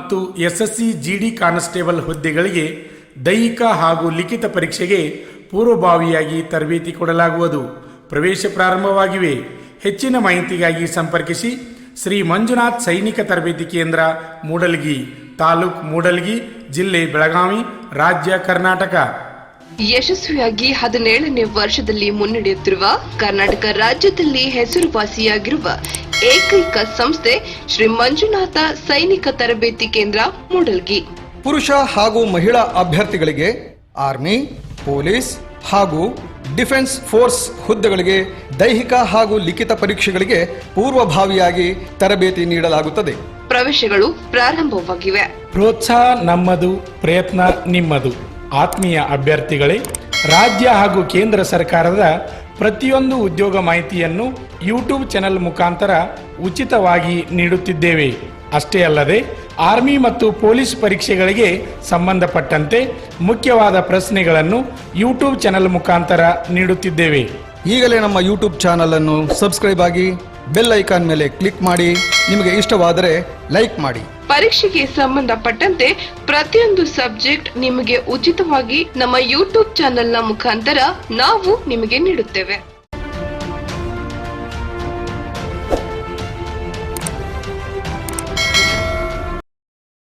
ಮತ್ತು ಎಸ್ಎಸ್ಸಿ ಜಿಡಿ ಕಾನ್ಸ್ಟೇಬಲ್ ಹುದ್ದೆಗಳಿಗೆ ದೈಹಿಕ ಹಾಗೂ ಲಿಖಿತ ಪರೀಕ್ಷೆಗೆ ಪೂರ್ವಭಾವಿಯಾಗಿ ತರಬೇತಿ ಕೊಡಲಾಗುವುದು. ಪ್ರವೇಶ ಪ್ರಾರಂಭವಾಗಿವೆ. ಹೆಚ್ಚಿನ ಮಾಹಿತಿಗಾಗಿ ಸಂಪರ್ಕಿಸಿ ಶ್ರೀ ಮಂಜುನಾಥ್ ಸೈನಿಕ ತರಬೇತಿ ಕೇಂದ್ರ, ಮೂಡಲಗಿ, ತಾಲೂಕು ಮೂಡಲಗಿ, ಜಿಲ್ಲೆ ಬೆಳಗಾವಿ, ರಾಜ್ಯ ಕರ್ನಾಟಕ. ಯಶಸ್ವಿಯಾಗಿ 17ನೇ ವರ್ಷದಲ್ಲಿ ಮುನ್ನಡೆಯುತ್ತಿರುವ ಕರ್ನಾಟಕ ರಾಜ್ಯದಲ್ಲಿ ಹೆಸರುವಾಸಿಯಾಗಿರುವ ಏಕೈಕ ಸಂಸ್ಥೆ ಶ್ರೀ ಮಂಜುನಾಥ ಸೈನಿಕ ತರಬೇತಿ ಕೇಂದ್ರ, ಮೂಡಲಗಿ. ಪುರುಷ ಹಾಗೂ ಮಹಿಳಾ ಅಭ್ಯರ್ಥಿಗಳಿಗೆ ಆರ್ಮಿ, ಪೊಲೀಸ್ ಹಾಗೂ ಡಿಫೆನ್ಸ್ ಫೋರ್ಸ್ ಹುದ್ದೆಗಳಿಗೆ ದೈಹಿಕ ಹಾಗೂ ಲಿಖಿತ ಪರೀಕ್ಷೆಗಳಿಗೆ ಪೂರ್ವಭಾವಿಯಾಗಿ ತರಬೇತಿ ನೀಡಲಾಗುತ್ತದೆ. ಪ್ರವೇಶಗಳು ಪ್ರಾರಂಭವಾಗಿವೆ. ಪ್ರೋತ್ಸಾಹ ನಮ್ಮದು, ಪ್ರಯತ್ನ ನಿಮ್ಮದು. ಆತ್ಮೀಯ ಅಭ್ಯರ್ಥಿಗಳೇ, ರಾಜ್ಯ ಹಾಗೂ ಕೇಂದ್ರ ಸರ್ಕಾರದ ಪ್ರತಿಯೊಂದು ಉದ್ಯೋಗ ಮಾಹಿತಿಯನ್ನು ಯೂಟ್ಯೂಬ್ ಚಾನೆಲ್ ಮುಖಾಂತರ ಉಚಿತವಾಗಿ ನೀಡುತ್ತಿದ್ದೇವೆ. ಅಷ್ಟೇ ಅಲ್ಲದೆ ಆರ್ಮಿ ಮತ್ತು ಪೊಲೀಸ್ ಪರೀಕ್ಷೆಗಳಿಗೆ ಸಂಬಂಧಪಟ್ಟಂತೆ ಮುಖ್ಯವಾದ ಪ್ರಶ್ನೆಗಳನ್ನು ಯೂಟ್ಯೂಬ್ ಚಾನೆಲ್ ಮುಖಾಂತರ ನೀಡುತ್ತಿದ್ದೇವೆ. ಈಗಲೇ ನಮ್ಮ ಯೂಟ್ಯೂಬ್ ಚಾನಲ್ ಅನ್ನು ಸಬ್ಸ್ಕ್ರೈಬ್ ಆಗಿ, ಬೆಲ್ ಐಕಾನ್ ಮೇಲೆ ಕ್ಲಿಕ್ ಮಾಡಿ. ನಿಮಗೆ ಇಷ್ಟವಾದರೆ ಲೈಕ್ ಮಾಡಿ. ಪರೀಕ್ಷೆಗೆ ಸಂಬಂಧಪಟ್ಟಂತೆ ಪ್ರತಿಯೊಂದು ಸಬ್ಜೆಕ್ಟ್ ನಿಮಗೆ ಉಚಿತವಾಗಿ ನಮ್ಮ ಯೂಟ್ಯೂಬ್ ಚಾನೆಲ್ನ ಮುಖಾಂತರ ನಾವು ನಿಮಗೆ ನೀಡುತ್ತೇವೆ.